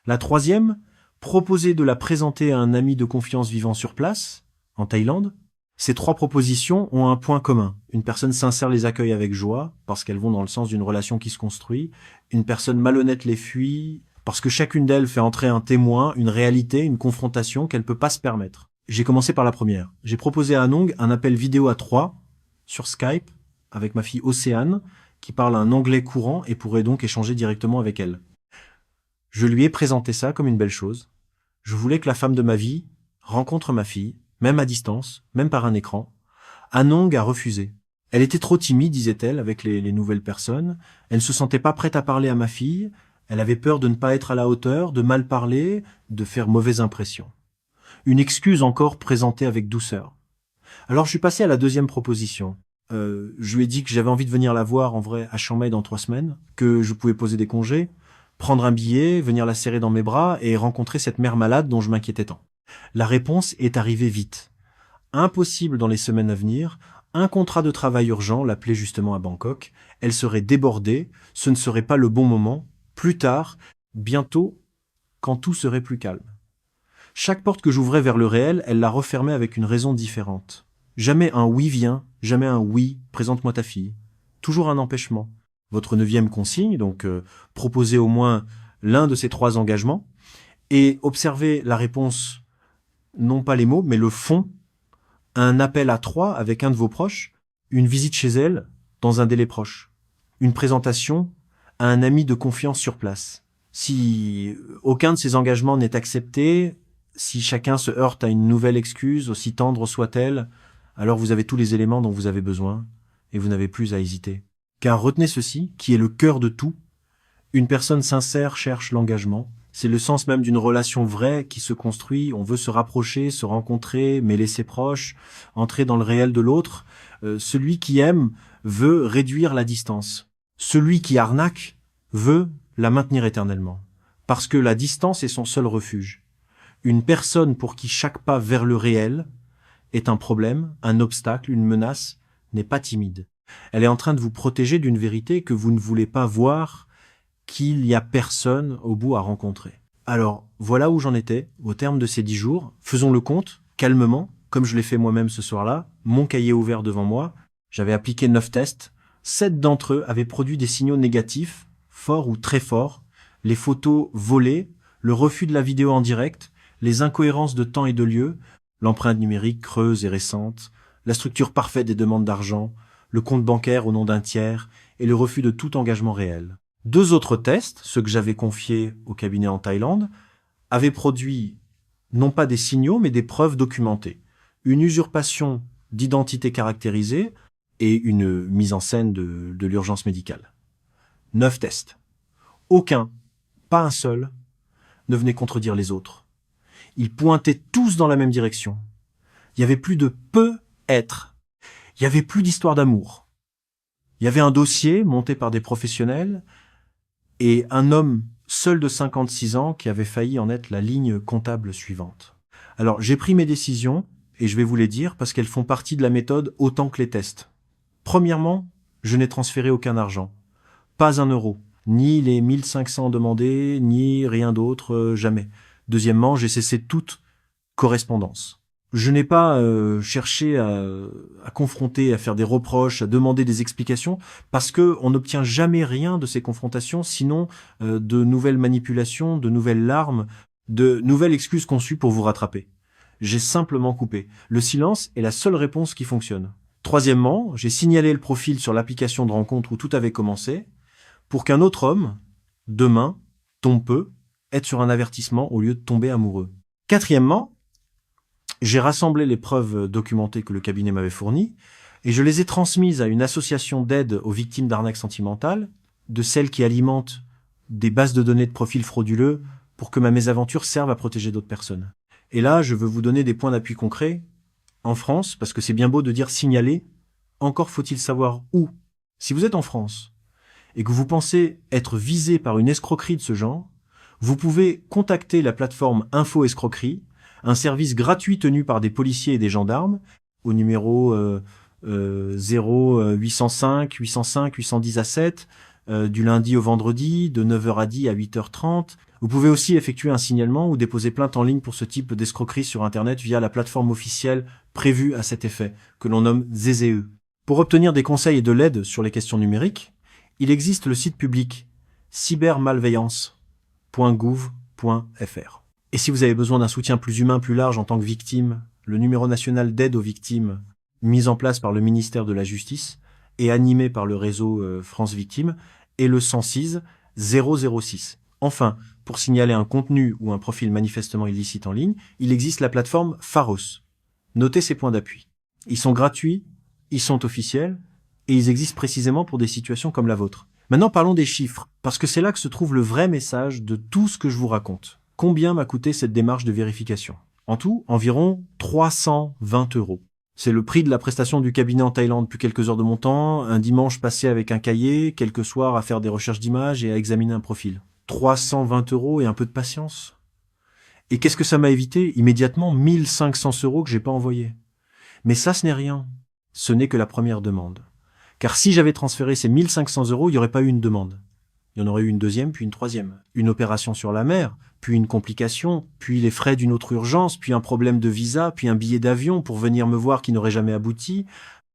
La troisième, proposer de la présenter à un ami de confiance vivant sur place, en Thaïlande. Ces 3 propositions ont un point commun. Une personne sincère les accueille avec joie, parce qu'elles vont dans le sens d'une relation qui se construit. Une personne malhonnête les fuit, parce que chacune d'elles fait entrer un témoin, une réalité, une confrontation qu'elle ne peut pas se permettre. J'ai commencé par la première. J'ai proposé à Anong un appel vidéo à 3 sur Skype avec ma fille Océane, qui parle un anglais courant et pourrait donc échanger directement avec elle. Je lui ai présenté ça comme une belle chose. Je voulais que la femme de ma vie rencontre ma fille, même à distance, même par un écran. Anong a refusé. Elle était trop timide, disait-elle, avec les nouvelles personnes. Elle ne se sentait pas prête à parler à ma fille. Elle avait peur de ne pas être à la hauteur, de mal parler, de faire mauvaise impression. Une excuse encore présentée avec douceur. Alors je suis passé à la deuxième proposition. Je lui ai dit que j'avais envie de venir la voir en vrai à Chiang Mai dans 3 semaines, que je pouvais poser des congés, prendre un billet, venir la serrer dans mes bras et rencontrer cette mère malade dont je m'inquiétais tant. La réponse est arrivée vite. Impossible dans les semaines à venir, un contrat de travail urgent l'appelait justement à Bangkok, elle serait débordée, ce ne serait pas le bon moment, plus tard, bientôt, quand tout serait plus calme. Chaque porte que j'ouvrais vers le réel, elle la refermait avec une raison différente. Jamais un oui viens, jamais un oui, présente-moi ta fille. Toujours un empêchement. Votre 9e consigne, donc proposez au moins l'un de ces 3 engagements, et observez la réponse, non pas les mots, mais le fond, un appel à 3 avec un de vos proches, une visite chez elle dans un délai proche, une présentation à un ami de confiance sur place. Si aucun de ces engagements n'est accepté, si chacun se heurte à une nouvelle excuse, aussi tendre soit-elle, alors vous avez tous les éléments dont vous avez besoin, et vous n'avez plus à hésiter. Car retenez ceci, qui est le cœur de tout, une personne sincère cherche l'engagement, c'est le sens même d'une relation vraie qui se construit, on veut se rapprocher, se rencontrer, mêler ses proches, entrer dans le réel de l'autre. Celui qui aime veut réduire la distance. Celui qui arnaque veut la maintenir éternellement, parce que la distance est son seul refuge. Une personne pour qui chaque pas vers le réel est un problème, un obstacle, une menace, n'est pas timide. Elle est en train de vous protéger d'une vérité que vous ne voulez pas voir, qu'il n'y a personne au bout à rencontrer. Alors, voilà où j'en étais, au terme de ces 10 jours. Faisons le compte, calmement, comme je l'ai fait moi-même ce soir-là, mon cahier ouvert devant moi. J'avais appliqué 9 tests. 7 d'entre eux avaient produit des signaux négatifs, forts ou très forts, les photos volées, le refus de la vidéo en direct, les incohérences de temps et de lieu, l'empreinte numérique creuse et récente, la structure parfaite des demandes d'argent, le compte bancaire au nom d'un tiers et le refus de tout engagement réel. 2 autres tests, ceux que j'avais confiés au cabinet en Thaïlande, avaient produit non pas des signaux mais des preuves documentées. Une usurpation d'identité caractérisée et une mise en scène de l'urgence médicale. 9 tests. Aucun, pas un seul, ne venait contredire les autres. Ils pointaient tous dans la même direction. Il y avait plus de peut-être. Il y avait plus d'histoire d'amour. Il y avait un dossier monté par des professionnels et un homme seul de 56 ans qui avait failli en être la ligne comptable suivante. Alors, j'ai pris mes décisions et je vais vous les dire parce qu'elles font partie de la méthode autant que les tests. Premièrement, je n'ai transféré aucun argent. Pas un euro. Ni les 1500 demandés, ni rien d'autre, jamais. Deuxièmement, j'ai cessé toute correspondance. Je n'ai pas cherché à confronter, à faire des reproches, à demander des explications, parce que on n'obtient jamais rien de ces confrontations, sinon de nouvelles manipulations, de nouvelles larmes, de nouvelles excuses conçues pour vous rattraper. J'ai simplement coupé. Le silence est la seule réponse qui fonctionne. Troisièmement, j'ai signalé le profil sur l'application de rencontre où tout avait commencé, pour qu'un autre homme, demain, tombe peu, être sur un avertissement au lieu de tomber amoureux. Quatrièmement, j'ai rassemblé les preuves documentées que le cabinet m'avait fournies et je les ai transmises à une association d'aide aux victimes d'arnaques sentimentales, de celles qui alimentent des bases de données de profils frauduleux pour que ma mésaventure serve à protéger d'autres personnes. Et là, je veux vous donner des points d'appui concrets. En France, parce que c'est bien beau de dire signaler, encore faut-il savoir où. Si vous êtes en France et que vous pensez être visé par une escroquerie de ce genre, vous pouvez contacter la plateforme Info Escroquerie, un service gratuit tenu par des policiers et des gendarmes, au numéro 0805 805 810 à 7, du lundi au vendredi, de 9h à 10 à 8h30. Vous pouvez aussi effectuer un signalement ou déposer plainte en ligne pour ce type d'escroquerie sur Internet via la plateforme officielle prévue à cet effet, que l'on nomme ZZE. Pour obtenir des conseils et de l'aide sur les questions numériques, il existe le site public cybermalveillance.fr .gouv.fr. Et si vous avez besoin d'un soutien plus humain, plus large en tant que victime, le numéro national d'aide aux victimes, mis en place par le ministère de la Justice et animé par le réseau France Victimes, est le 106 006. Enfin, pour signaler un contenu ou un profil manifestement illicite en ligne, il existe la plateforme Pharos. Notez ces points d'appui. Ils sont gratuits, ils sont officiels, et ils existent précisément pour des situations comme la vôtre. Maintenant, parlons des chiffres, parce que c'est là que se trouve le vrai message de tout ce que je vous raconte. Combien m'a coûté cette démarche de vérification? En tout, environ 320 €. C'est le prix de la prestation du cabinet en Thaïlande, plus quelques heures de mon temps, un dimanche passé avec un cahier, quelques soirs à faire des recherches d'images et à examiner un profil. 320 € et un peu de patience. Et qu'est-ce que ça m'a évité? Immédiatement 1500 € que j'ai pas envoyés. Mais ça, ce n'est rien. Ce n'est que la première demande. Car si j'avais transféré ces 1500 €, il n'y aurait pas eu une demande. Il y en aurait eu une deuxième, puis une troisième. Une opération sur la mer, puis une complication, puis les frais d'une autre urgence, puis un problème de visa, puis un billet d'avion pour venir me voir qui n'aurait jamais abouti,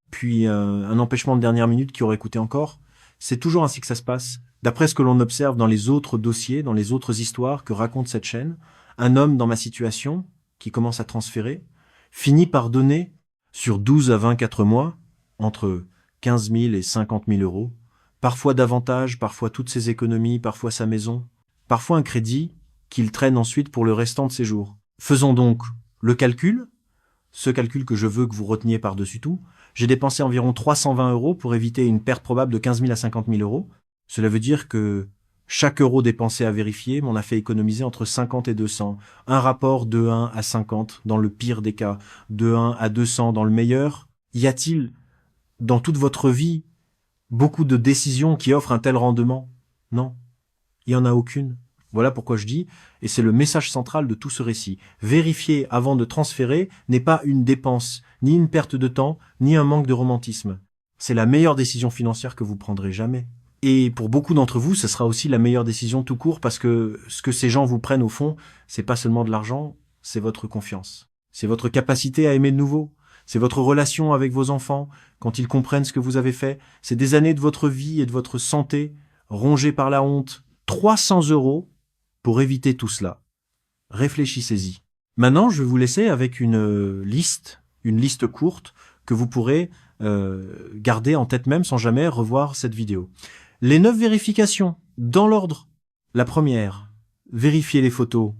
puis un empêchement de dernière minute qui aurait coûté encore. C'est toujours ainsi que ça se passe. D'après ce que l'on observe dans les autres dossiers, dans les autres histoires que raconte cette chaîne, un homme dans ma situation, qui commence à transférer, finit par donner, sur 12 à 24 mois, entre 15 000 et 50 000 €, parfois davantage, parfois toutes ses économies, parfois sa maison, parfois un crédit qu'il traîne ensuite pour le restant de ses jours. Faisons donc le calcul, ce calcul que je veux que vous reteniez par-dessus tout. J'ai dépensé environ 320 € pour éviter une perte probable de 15 000 à 50 000 €. Cela veut dire que chaque euro dépensé à vérifier m'en a fait économiser entre 50 et 200. Un rapport de 1 à 50 dans le pire des cas, de 1 à 200 dans le meilleur. Y a-t-il, dans toute votre vie, beaucoup de décisions qui offrent un tel rendement? Non, il n'y en a aucune. Voilà pourquoi je dis, et c'est le message central de tout ce récit. Vérifier avant de transférer n'est pas une dépense, ni une perte de temps, ni un manque de romantisme. C'est la meilleure décision financière que vous prendrez jamais. Et pour beaucoup d'entre vous, ce sera aussi la meilleure décision tout court, parce que ce que ces gens vous prennent au fond, c'est pas seulement de l'argent, c'est votre confiance. C'est votre capacité à aimer de nouveau. C'est votre relation avec vos enfants, quand ils comprennent ce que vous avez fait. C'est des années de votre vie et de votre santé, rongées par la honte. 300 € pour éviter tout cela. Réfléchissez-y. Maintenant, je vais vous laisser avec une liste courte que vous pourrez garder en tête même sans jamais revoir cette vidéo. Les 9 vérifications, dans l'ordre. La première, vérifier les photos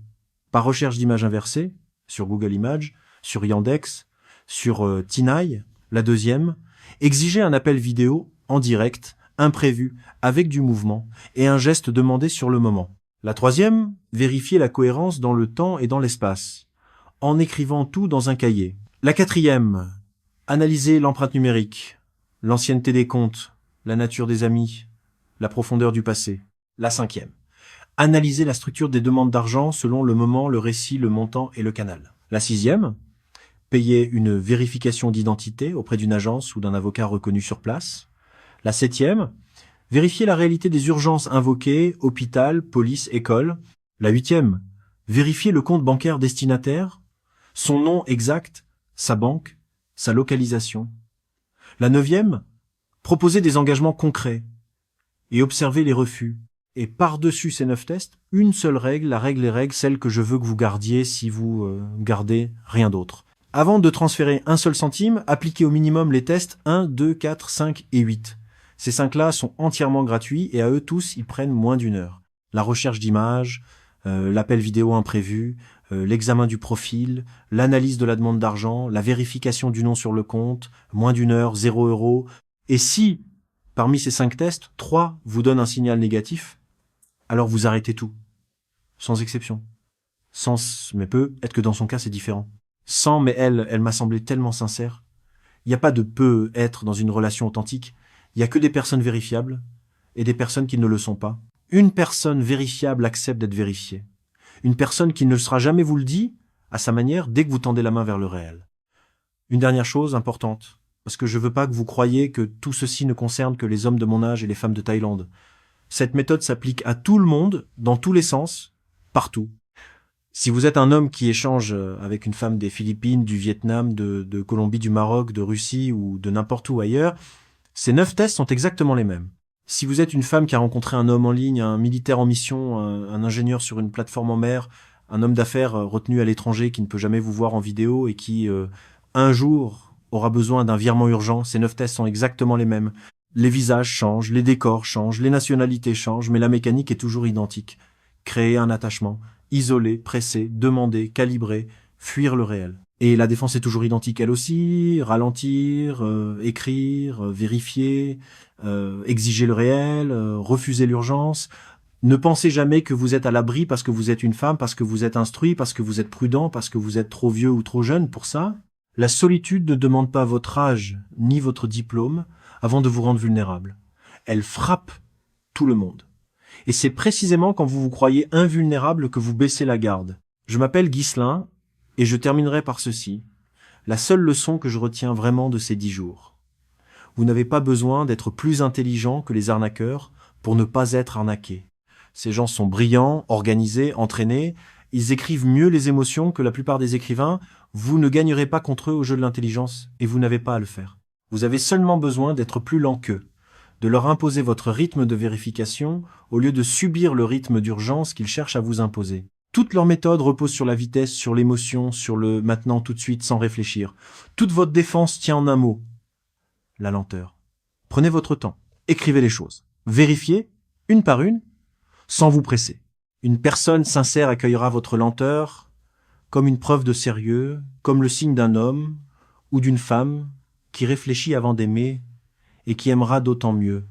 par recherche d'images inversées, sur Google Images, sur Yandex, sur Tinai. La deuxième, exiger un appel vidéo en direct, imprévu, avec du mouvement, et un geste demandé sur le moment. La troisième, vérifier la cohérence dans le temps et dans l'espace, en écrivant tout dans un cahier. La quatrième, analyser l'empreinte numérique, l'ancienneté des comptes, la nature des amis, la profondeur du passé. La cinquième, analyser la structure des demandes d'argent selon le moment, le récit, le montant et le canal. La sixième, payer une vérification d'identité auprès d'une agence ou d'un avocat reconnu sur place. La septième, vérifier la réalité des urgences invoquées, hôpital, police, école. La huitième, vérifier le compte bancaire destinataire, son nom exact, sa banque, sa localisation. La neuvième, proposer des engagements concrets et observer les refus. Et par-dessus ces 9 tests, une seule règle, la règle des règles, celle que je veux que vous gardiez si vous gardez rien d'autre. Avant de transférer un seul centime, appliquez au minimum les tests 1, 2, 4, 5 et 8. Ces 5-là sont entièrement gratuits et à eux tous, ils prennent moins d'1 heure. La recherche d'images, l'appel vidéo imprévu, l'examen du profil, l'analyse de la demande d'argent, la vérification du nom sur le compte, moins d'1 heure, 0 €. Et si, parmi ces 5 tests, 3 vous donnent un signal négatif, alors vous arrêtez tout. Sans exception. Mais peut-être que dans son cas, c'est différent. Sans, mais elle m'a semblé tellement sincère. Il n'y a pas de peut être dans une relation authentique. Il n'y a que des personnes vérifiables et des personnes qui ne le sont pas. Une personne vérifiable accepte d'être vérifiée. Une personne qui ne sera jamais vous le dit, à sa manière, dès que vous tendez la main vers le réel. Une dernière chose importante, parce que je veux pas que vous croyiez que tout ceci ne concerne que les hommes de mon âge et les femmes de Thaïlande. Cette méthode s'applique à tout le monde, dans tous les sens, partout. Si vous êtes un homme qui échange avec une femme des Philippines, du Vietnam, de Colombie, du Maroc, de Russie ou de n'importe où ailleurs, ces 9 tests sont exactement les mêmes. Si vous êtes une femme qui a rencontré un homme en ligne, un militaire en mission, un ingénieur sur une plateforme en mer, un homme d'affaires retenu à l'étranger qui ne peut jamais vous voir en vidéo et qui, un jour, aura besoin d'un virement urgent, ces 9 tests sont exactement les mêmes. Les visages changent, les décors changent, les nationalités changent, mais la mécanique est toujours identique. Créer un attachement, isoler, presser, demander, calibrer, fuir le réel. Et la défense est toujours identique elle aussi, ralentir, écrire, vérifier, exiger le réel, refuser l'urgence. Ne pensez jamais que vous êtes à l'abri parce que vous êtes une femme, parce que vous êtes instruit, parce que vous êtes prudent, parce que vous êtes trop vieux ou trop jeune pour ça. La solitude ne demande pas votre âge ni votre diplôme avant de vous rendre vulnérable. Elle frappe tout le monde. Et c'est précisément quand vous vous croyez invulnérable que vous baissez la garde. Je m'appelle Ghislain et je terminerai par ceci. La seule leçon que je retiens vraiment de ces 10 jours. Vous n'avez pas besoin d'être plus intelligent que les arnaqueurs pour ne pas être arnaqué. Ces gens sont brillants, organisés, entraînés. Ils écrivent mieux les émotions que la plupart des écrivains. Vous ne gagnerez pas contre eux au jeu de l'intelligence et vous n'avez pas à le faire. Vous avez seulement besoin d'être plus lent qu'eux, de leur imposer votre rythme de vérification au lieu de subir le rythme d'urgence qu'ils cherchent à vous imposer. Toute leur méthode repose sur la vitesse, sur l'émotion, sur le maintenant tout de suite sans réfléchir. Toute votre défense tient en un mot, la lenteur. Prenez votre temps, écrivez les choses, vérifiez, une par une, sans vous presser. Une personne sincère accueillera votre lenteur comme une preuve de sérieux, comme le signe d'un homme ou d'une femme qui réfléchit avant d'aimer et qui aimera d'autant mieux.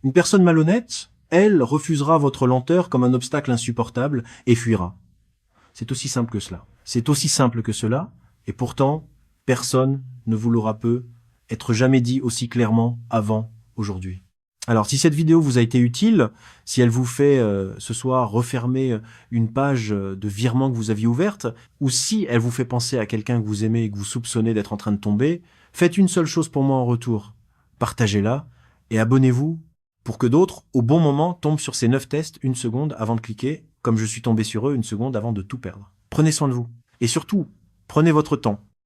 Une personne malhonnête, elle, refusera votre lenteur comme un obstacle insupportable et fuira. C'est aussi simple que cela. C'est aussi simple que cela, et pourtant, personne ne vous l'aura peut être jamais dit aussi clairement avant aujourd'hui. Alors, si cette vidéo vous a été utile, si elle vous fait ce soir refermer une page de virement que vous aviez ouverte, ou si elle vous fait penser à quelqu'un que vous aimez et que vous soupçonnez d'être en train de tomber, faites une seule chose pour moi en retour. Partagez-la et abonnez-vous pour que d'autres, au bon moment, tombent sur ces 9 tests une seconde avant de cliquer, comme je suis tombé sur eux une seconde avant de tout perdre. Prenez soin de vous. Et surtout, prenez votre temps.